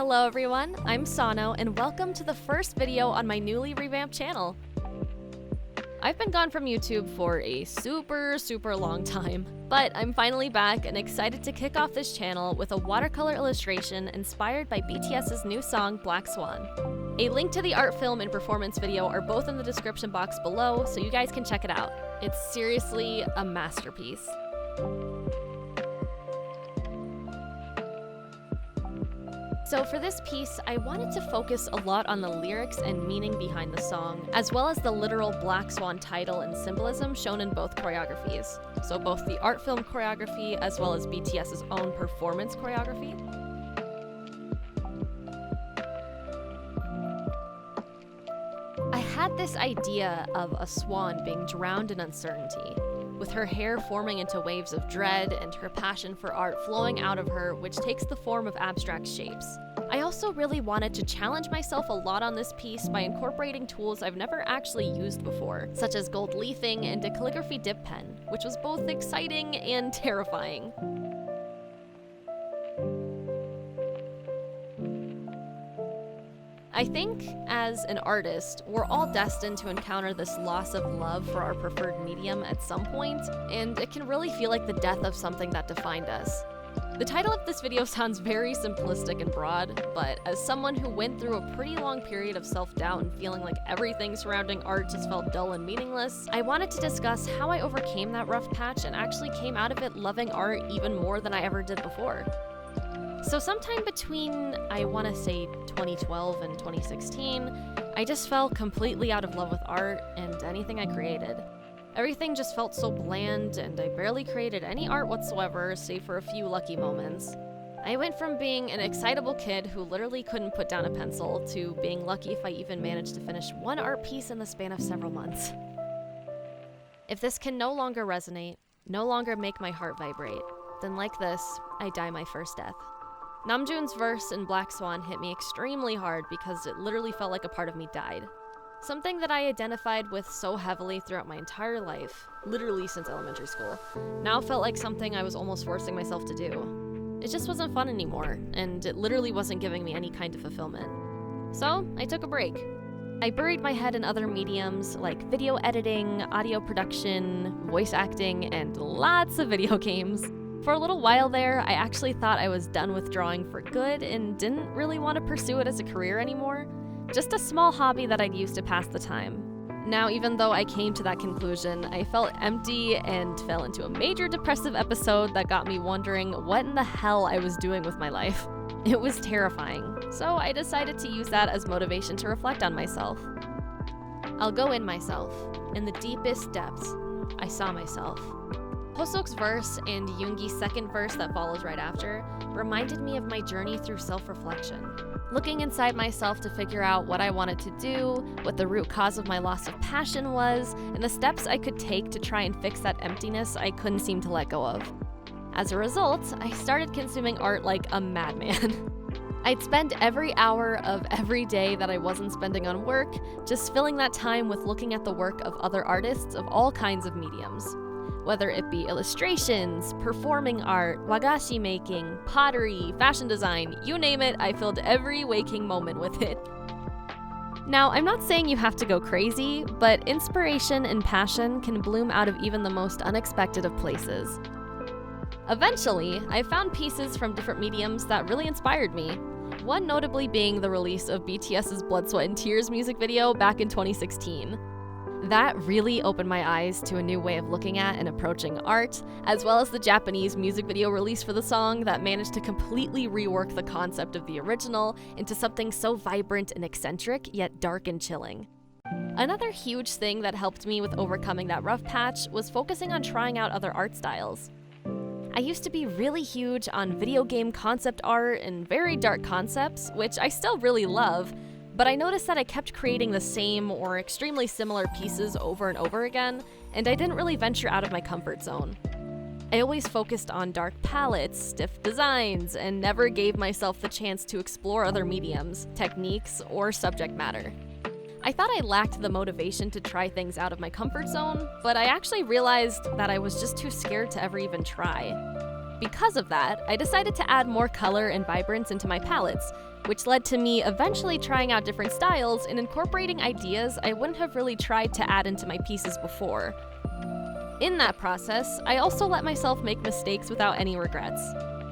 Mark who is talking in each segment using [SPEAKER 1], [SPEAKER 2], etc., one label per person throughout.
[SPEAKER 1] Hello everyone, I'm Sano and welcome to the first video on my newly revamped channel. I've been gone from YouTube for a super long time, but I'm finally back and excited to kick off this channel with a watercolor illustration inspired by BTS's new song Black Swan. A link to the art film and performance video are both in the description box below, so you guys can check it out. It's seriously a masterpiece. So for this piece, I wanted to focus a lot on the lyrics and meaning behind the song, as well as the literal Black Swan title and symbolism shown in both choreographies. So both the art film choreography as well as BTS's own performance choreography. I had this idea of a swan being drowned in uncertainty, with her hair forming into waves of dread and her passion for art flowing out of her, which takes the form of abstract shapes. I also really wanted to challenge myself a lot on this piece by incorporating tools I've never actually used before, such as gold leafing and a calligraphy dip pen, which was both exciting and terrifying. I think, as an artist, we're all destined to encounter this loss of love for our preferred medium at some point, and it can really feel like the death of something that defined us. The title of this video sounds very simplistic and broad, but as someone who went through a pretty long period of self-doubt and feeling like everything surrounding art just felt dull and meaningless, I wanted to discuss how I overcame that rough patch and actually came out of it loving art even more than I ever did before. So sometime between, I want to say 2012 and 2016, I just fell completely out of love with art and anything I created. Everything just felt so bland and I barely created any art whatsoever, save for a few lucky moments. I went from being an excitable kid who literally couldn't put down a pencil to being lucky if I even managed to finish one art piece in the span of several months. If this can no longer resonate, no longer make my heart vibrate, then like this, I die my first death. Namjoon's verse in Black Swan hit me extremely hard because it literally felt like a part of me died. Something that I identified with so heavily throughout my entire life, literally since elementary school, now felt like something I was almost forcing myself to do. It just wasn't fun anymore, and it literally wasn't giving me any kind of fulfillment. So, I took a break. I buried my head in other mediums like video editing, audio production, voice acting, and lots of video games. For a little while there, I actually thought I was done with drawing for good and didn't really want to pursue it as a career anymore. Just a small hobby that I'd use to pass the time. Now, even though I came to that conclusion, I felt empty and fell into a major depressive episode that got me wondering what in the hell I was doing with my life. It was terrifying, so I decided to use that as motivation to reflect on myself. I'll go in myself. In the deepest depths, I saw myself. Hoseok's verse and Yoongi's second verse that follows right after reminded me of my journey through self-reflection. Looking inside myself to figure out what I wanted to do, what the root cause of my loss of passion was, and the steps I could take to try and fix that emptiness I couldn't seem to let go of. As a result, I started consuming art like a madman. I'd spend every hour of every day that I wasn't spending on work just filling that time with looking at the work of other artists of all kinds of mediums. Whether it be illustrations, performing art, wagashi making, pottery, fashion design, you name it, I filled every waking moment with it. Now, I'm not saying you have to go crazy, but inspiration and passion can bloom out of even the most unexpected of places. Eventually, I found pieces from different mediums that really inspired me, one notably being the release of BTS's Blood, Sweat, and Tears music video back in 2016. That really opened my eyes to a new way of looking at and approaching art, as well as the Japanese music video release for the song that managed to completely rework the concept of the original into something so vibrant and eccentric, yet dark and chilling. Another huge thing that helped me with overcoming that rough patch was focusing on trying out other art styles. I used to be really huge on video game concept art and very dark concepts, which I still really love, but I noticed that I kept creating the same or extremely similar pieces over and over again, and I didn't really venture out of my comfort zone. I always focused on dark palettes, stiff designs, and never gave myself the chance to explore other mediums, techniques, or subject matter. I thought I lacked the motivation to try things out of my comfort zone, but I actually realized that I was just too scared to ever even try. Because of that, I decided to add more color and vibrance into my palettes, which led to me eventually trying out different styles and incorporating ideas I wouldn't have really tried to add into my pieces before. In that process, I also let myself make mistakes without any regrets.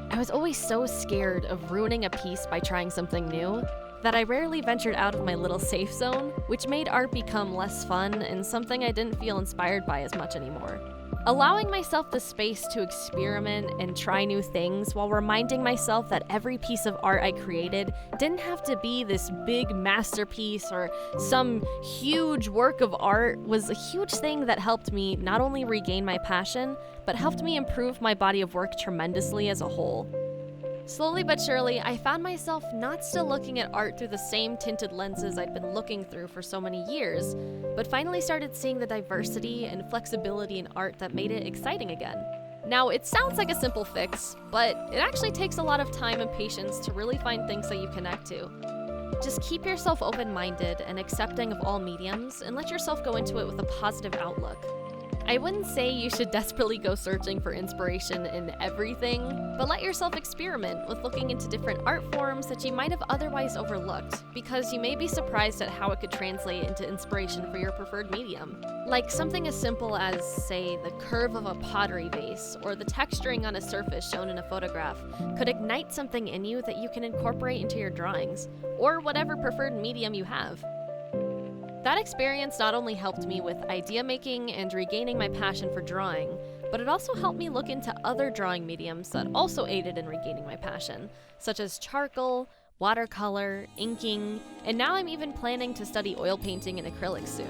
[SPEAKER 1] I was always so scared of ruining a piece by trying something new that I rarely ventured out of my little safe zone, which made art become less fun and something I didn't feel inspired by as much anymore. Allowing myself the space to experiment and try new things while reminding myself that every piece of art I created didn't have to be this big masterpiece or some huge work of art was a huge thing that helped me not only regain my passion, but helped me improve my body of work tremendously as a whole. Slowly but surely, I found myself not still looking at art through the same tinted lenses I'd been looking through for so many years, but finally started seeing the diversity and flexibility in art that made it exciting again. Now, it sounds like a simple fix, but it actually takes a lot of time and patience to really find things that you connect to. Just keep yourself open-minded and accepting of all mediums, and let yourself go into it with a positive outlook. I wouldn't say you should desperately go searching for inspiration in everything, but let yourself experiment with looking into different art forms that you might have otherwise overlooked, because you may be surprised at how it could translate into inspiration for your preferred medium. Like something as simple as, say, the curve of a pottery vase or the texturing on a surface shown in a photograph could ignite something in you that you can incorporate into your drawings, or whatever preferred medium you have. That experience not only helped me with idea making and regaining my passion for drawing, but it also helped me look into other drawing mediums that also aided in regaining my passion, such as charcoal, watercolor, inking, and now I'm even planning to study oil painting and acrylics soon.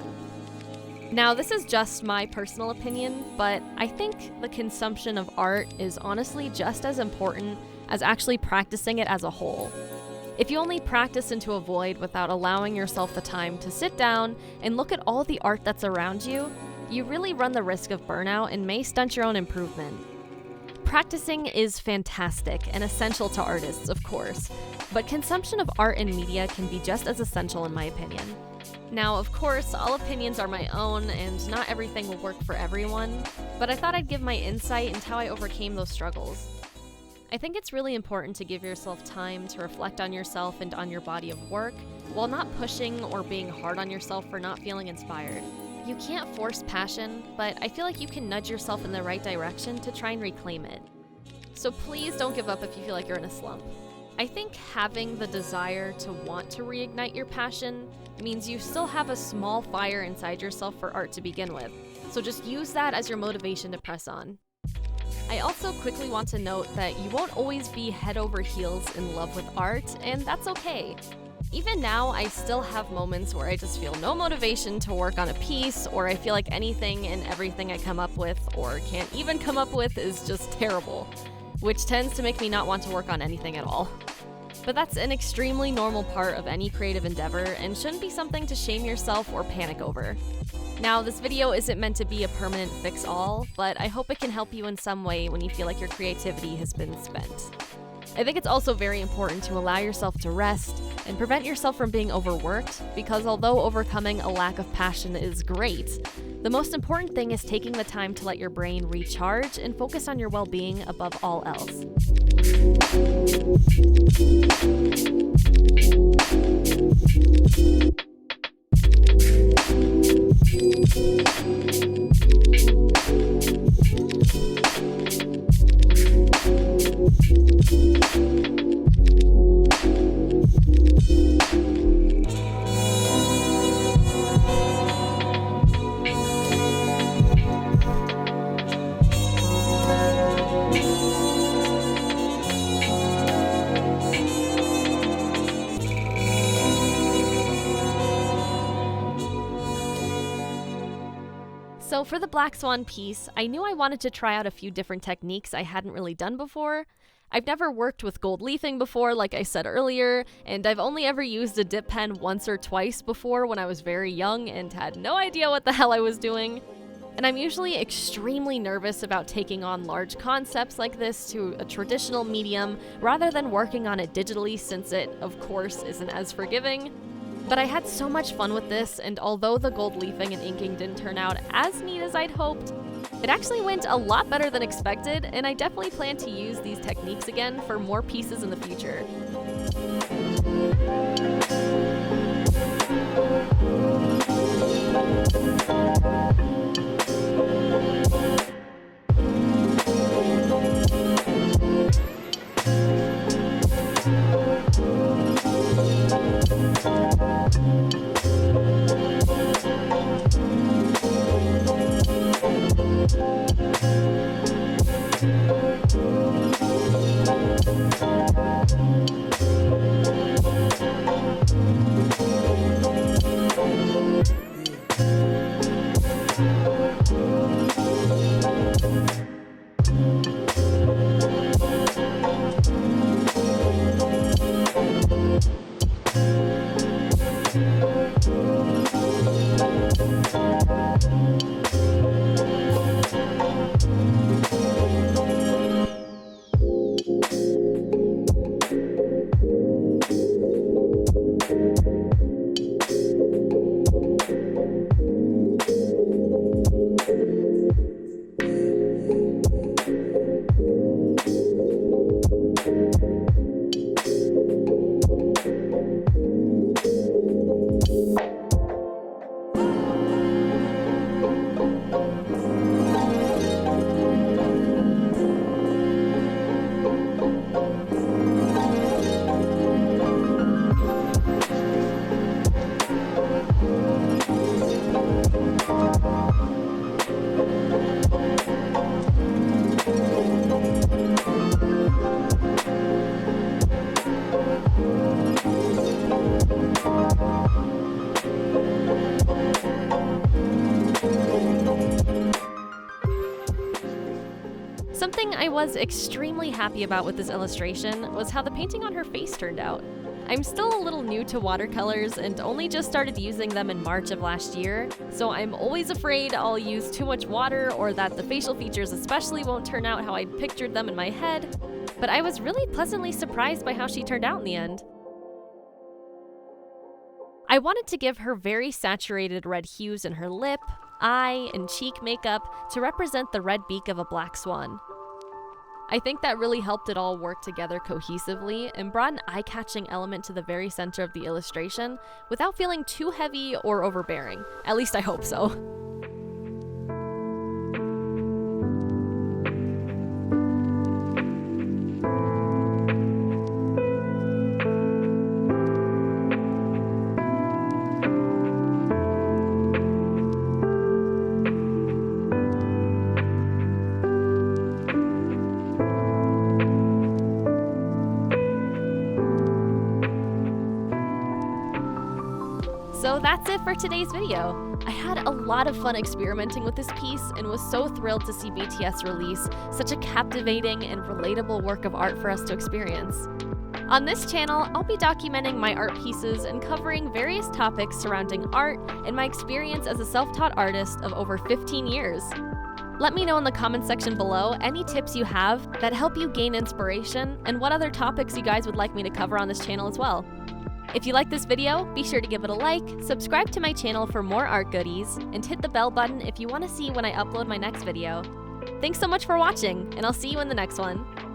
[SPEAKER 1] Now, this is just my personal opinion, but I think the consumption of art is honestly just as important as actually practicing it as a whole. If you only practice into a void without allowing yourself the time to sit down and look at all the art that's around you, you really run the risk of burnout and may stunt your own improvement. Practicing is fantastic and essential to artists, of course, but consumption of art and media can be just as essential in my opinion. Now, of course, all opinions are my own and not everything will work for everyone, but I thought I'd give my insight into how I overcame those struggles. I think it's really important to give yourself time to reflect on yourself and on your body of work, while not pushing or being hard on yourself for not feeling inspired. You can't force passion, but I feel like you can nudge yourself in the right direction to try and reclaim it. So please don't give up if you feel like you're in a slump. I think having the desire to want to reignite your passion means you still have a small fire inside yourself for art to begin with, so just use that as your motivation to press on. I also quickly want to note that you won't always be head over heels in love with art, and that's okay. Even now, I still have moments where I just feel no motivation to work on a piece, or I feel like anything and everything I come up with, or can't even come up with, is just terrible, which tends to make me not want to work on anything at all. But that's an extremely normal part of any creative endeavor and shouldn't be something to shame yourself or panic over. Now, this video isn't meant to be a permanent fix-all, but I hope it can help you in some way when you feel like your creativity has been spent. I think it's also very important to allow yourself to rest and prevent yourself from being overworked, because although overcoming a lack of passion is great, the most important thing is taking the time to let your brain recharge and focus on your well-being above all else. So for the Black Swan piece, I knew I wanted to try out a few different techniques I hadn't really done before. I've never worked with gold leafing before, like I said earlier, and I've only ever used a dip pen once or twice before when I was very young and had no idea what the hell I was doing. And I'm usually extremely nervous about taking on large concepts like this to a traditional medium rather than working on it digitally, since it, of course, isn't as forgiving. But I had so much fun with this, and although the gold leafing and inking didn't turn out as neat as I'd hoped, it actually went a lot better than expected, and I definitely plan to use these techniques again for more pieces in the future. Something I was extremely happy about with this illustration was how the painting on her face turned out. I'm still a little new to watercolors and only just started using them in March of last year, so I'm always afraid I'll use too much water or that the facial features especially won't turn out how I pictured them in my head, but I was really pleasantly surprised by how she turned out in the end. I wanted to give her very saturated red hues in her lip, eye, and cheek makeup to represent the red beak of a black swan. I think that really helped it all work together cohesively and brought an eye-catching element to the very center of the illustration without feeling too heavy or overbearing. At least I hope so. So that's it for today's video. I had a lot of fun experimenting with this piece and was so thrilled to see BTS release such a captivating and relatable work of art for us to experience. On this channel, I'll be documenting my art pieces and covering various topics surrounding art and my experience as a self-taught artist of over 15 years. Let me know in the comment section below any tips you have that help you gain inspiration and what other topics you guys would like me to cover on this channel as well. If you like this video, be sure to give it a like, subscribe to my channel for more art goodies, and hit the bell button if you want to see when I upload my next video. Thanks so much for watching, and I'll see you in the next one.